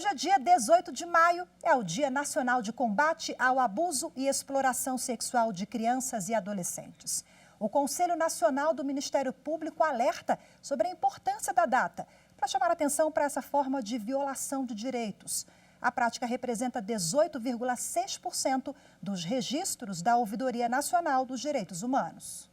Hoje é dia 18 de maio, é o Dia Nacional de Combate ao Abuso e Exploração Sexual de Crianças e Adolescentes. O Conselho Nacional do Ministério Público alerta sobre a importância da data para chamar atenção para essa forma de violação de direitos. A prática representa 18,6% dos registros da Ouvidoria Nacional dos Direitos Humanos.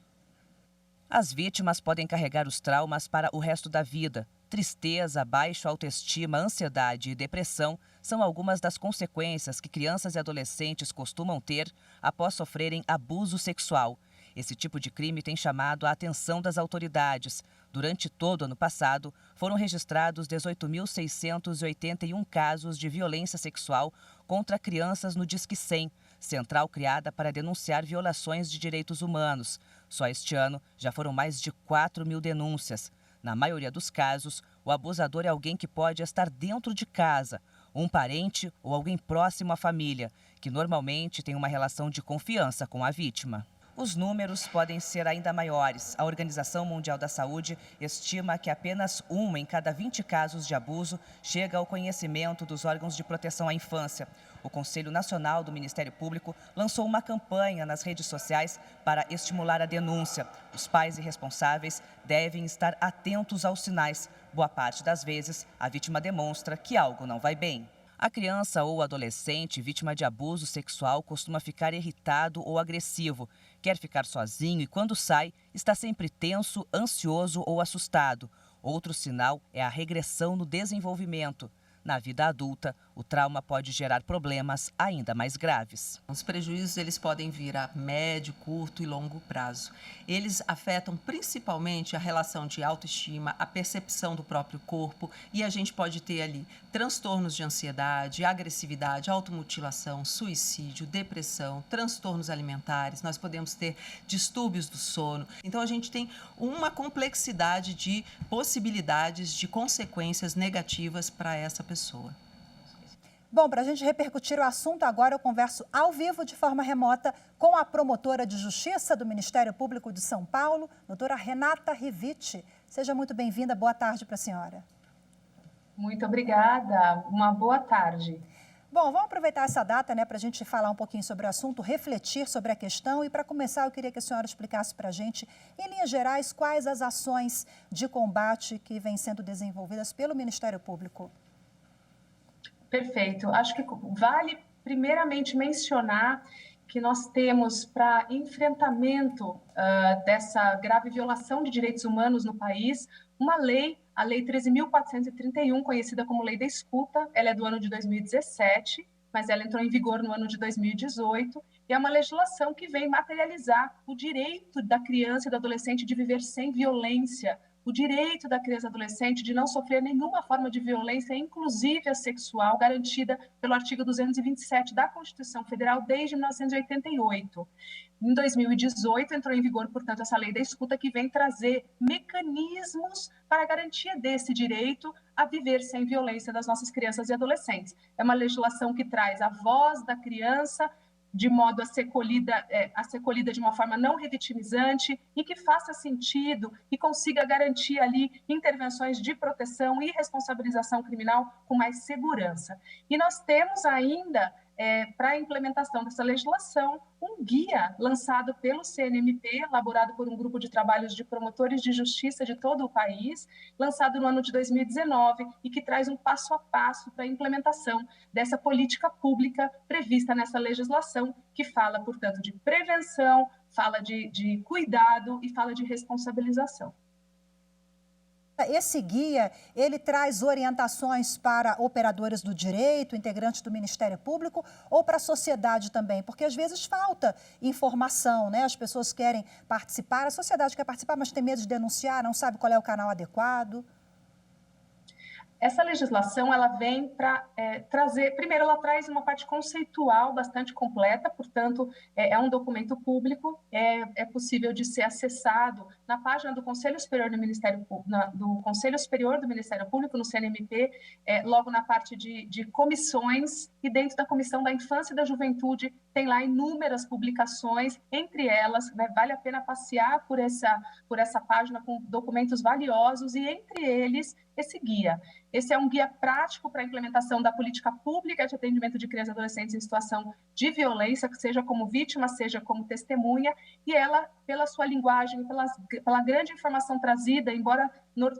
As vítimas podem carregar os traumas para o resto da vida. Tristeza, baixa autoestima, ansiedade e depressão são algumas das consequências que crianças e adolescentes costumam ter após sofrerem abuso sexual. Esse tipo de crime tem chamado a atenção das autoridades. Durante todo o ano passado, foram registrados 18.681 casos de violência sexual contra crianças no Disque 100, central criada para denunciar violações de direitos humanos. Só este ano, já foram mais de 4.000 denúncias. Na maioria dos casos, o abusador é alguém que pode estar dentro de casa, um parente ou alguém próximo à família, que normalmente tem uma relação de confiança com a vítima. Os números podem ser ainda maiores. A Organização Mundial da Saúde estima que apenas 1 em cada 20 casos de abuso chega ao conhecimento dos órgãos de proteção à infância. O Conselho Nacional do Ministério Público lançou uma campanha nas redes sociais para estimular a denúncia. Os pais e responsáveis devem estar atentos aos sinais. Boa parte das vezes, a vítima demonstra que algo não vai bem. A criança ou adolescente vítima de abuso sexual costuma ficar irritado ou agressivo, quer ficar sozinho e, quando sai, está sempre tenso, ansioso ou assustado. Outro sinal é a regressão no desenvolvimento. Na vida adulta, o trauma pode gerar problemas ainda mais graves. Os prejuízos eles podem vir a médio, curto e longo prazo. Eles afetam principalmente a relação de autoestima, a percepção do próprio corpo, e a gente pode ter ali transtornos de ansiedade, agressividade, automutilação, suicídio, depressão, transtornos alimentares. Nós podemos ter distúrbios do sono. Então a gente tem uma complexidade de possibilidades de consequências negativas para essa pessoa. Bom, para a gente repercutir o assunto, agora eu converso ao vivo, de forma remota, com a promotora de Justiça do Ministério Público de São Paulo, doutora Renata Riviti. Seja muito bem-vinda, boa tarde para a senhora. Muito obrigada, uma boa tarde. Bom, vamos aproveitar essa data, para a gente falar um pouquinho sobre o assunto, refletir sobre a questão. E para começar, eu queria que a senhora explicasse para a gente, em linhas gerais, quais as ações de combate que vêm sendo desenvolvidas pelo Ministério Público. Perfeito. Acho que vale primeiramente mencionar que nós temos para enfrentamento dessa grave violação de direitos humanos no país, uma lei, a Lei 13.431, conhecida como Lei da Escuta. Ela é do ano de 2017, mas ela entrou em vigor no ano de 2018, e é uma legislação que vem materializar o direito da criança e do adolescente de viver sem violência, o direito da criança e adolescente de não sofrer nenhuma forma de violência, inclusive a sexual, garantida pelo artigo 227 da Constituição Federal desde 1988. Em 2018, entrou em vigor, portanto, essa lei da escuta, que vem trazer mecanismos para a garantia desse direito a viver sem violência das nossas crianças e adolescentes. É uma legislação que traz a voz da criança de modo a ser colhida de uma forma não revitimizante e que faça sentido e consiga garantir ali intervenções de proteção e responsabilização criminal com mais segurança. E nós temos ainda, para a implementação dessa legislação, um guia lançado pelo CNMP, elaborado por um grupo de trabalhos de promotores de justiça de todo o país, lançado no ano de 2019 e que traz um passo a passo para a implementação dessa política pública prevista nessa legislação, que fala, portanto, de prevenção, fala de cuidado e fala de responsabilização. Esse guia, ele traz orientações para operadores do direito, integrantes do Ministério Público, ou para a sociedade também? Porque às vezes falta informação, as pessoas querem participar, a sociedade quer participar, mas tem medo de denunciar, não sabe qual é o canal adequado. Essa legislação, ela vem para trazer, primeiro, ela traz uma parte conceitual bastante completa, portanto, é um documento público, é possível de ser acessado na página do Conselho Superior do Ministério Público, no CNMP, logo na parte de comissões, e dentro da Comissão da Infância e da Juventude tem lá inúmeras publicações, entre elas, vale a pena passear por essa página com documentos valiosos, e entre eles esse guia. Esse é um guia prático para a implementação da política pública de atendimento de crianças e adolescentes em situação de violência, seja como vítima, seja como testemunha, e ela, pela sua linguagem, pela grande informação trazida, embora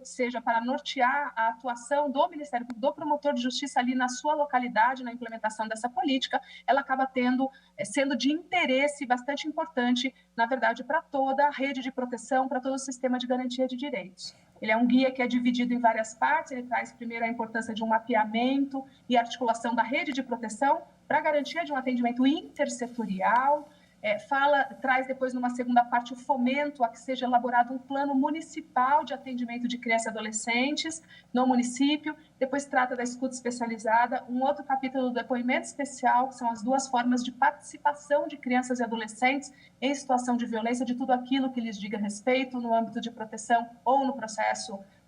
seja para nortear a atuação do Ministério Público, do promotor de justiça ali na sua localidade, na implementação dessa política, ela acaba sendo de interesse bastante importante, na verdade, para toda a rede de proteção, para todo o sistema de garantia de direitos. Ele é um guia que é dividido em várias partes, ele traz primeiro a importância de um mapeamento e articulação da rede de proteção para a garantia de um atendimento intersetorial, traz depois numa segunda parte o fomento a que seja elaborado um plano municipal de atendimento de crianças e adolescentes no município, depois trata da escuta especializada, um outro capítulo do depoimento especial, que são as duas formas de participação de crianças e adolescentes em situação de violência, de tudo aquilo que lhes diga respeito no âmbito de proteção ou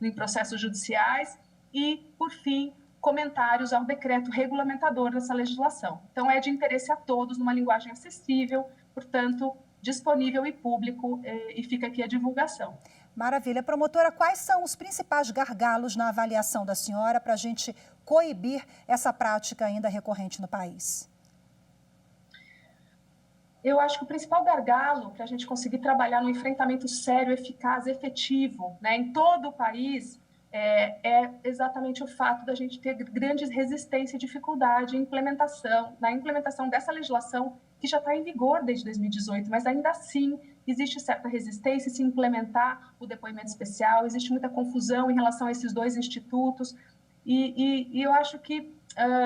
em processos judiciais, e, por fim, comentários ao decreto regulamentador dessa legislação. Então, é de interesse a todos, numa linguagem acessível, portanto, disponível e público, e fica aqui a divulgação. Maravilha. Promotora, quais são os principais gargalos na avaliação da senhora para a gente coibir essa prática ainda recorrente no país? Eu acho que o principal gargalo para a gente conseguir trabalhar no enfrentamento sério, eficaz, efetivo, né, em todo o país, é exatamente o fato da gente ter grandes resistência e dificuldade na implementação dessa legislação que já está em vigor desde 2018, mas ainda assim existe certa resistência em se implementar o depoimento especial, existe muita confusão em relação a esses dois institutos, e eu acho que,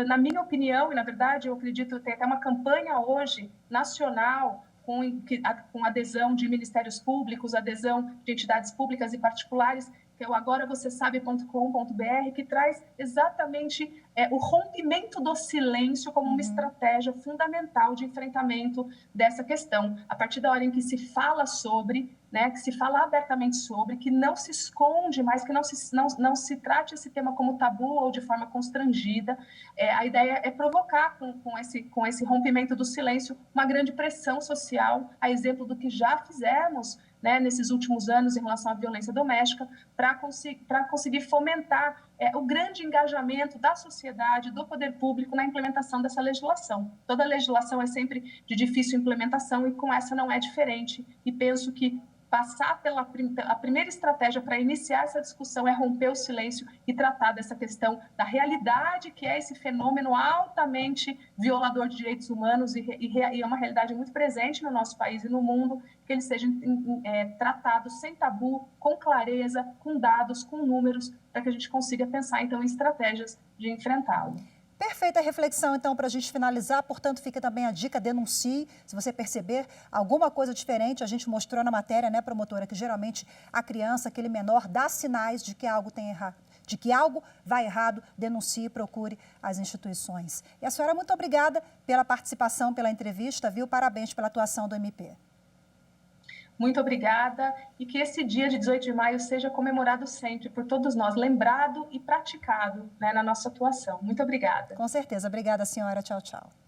na minha opinião, e na verdade eu acredito, tem até uma campanha hoje nacional com adesão de ministérios públicos, adesão de entidades públicas e particulares, que é o agoravocêsabe.com.br, que traz exatamente o rompimento do silêncio como uma estratégia fundamental de enfrentamento dessa questão. A partir da hora em que se fala sobre, né, que se fala abertamente sobre, que não se esconde mais, que não se trate esse tema como tabu ou de forma constrangida, a ideia é provocar com esse rompimento do silêncio uma grande pressão social, a exemplo do que já fizemos, né, nesses últimos anos em relação à violência doméstica, para conseguir fomentar o grande engajamento da sociedade, do poder público na implementação dessa legislação. Toda legislação é sempre de difícil implementação e com essa não é diferente. E penso que passar a primeira estratégia para iniciar essa discussão é romper o silêncio e tratar dessa questão da realidade que é esse fenômeno altamente violador de direitos humanos e é uma realidade muito presente no nosso país e no mundo, que ele seja tratado sem tabu, com clareza, com dados, com números, para que a gente consiga pensar, então, em estratégias de enfrentá-lo. Perfeita reflexão, então, para a gente finalizar. Portanto, fica também a dica, denuncie. Se você perceber alguma coisa diferente, a gente mostrou na matéria, né, promotora, que geralmente a criança, aquele menor, dá sinais de que algo tem errado, de que algo vai errado, denuncie e procure as instituições. E a senhora, muito obrigada pela participação, pela entrevista, viu? Parabéns pela atuação do MP. Muito obrigada, e que esse dia de 18 de maio seja comemorado sempre por todos nós, lembrado e praticado, né, na nossa atuação. Muito obrigada. Com certeza. Obrigada, senhora. Tchau, tchau.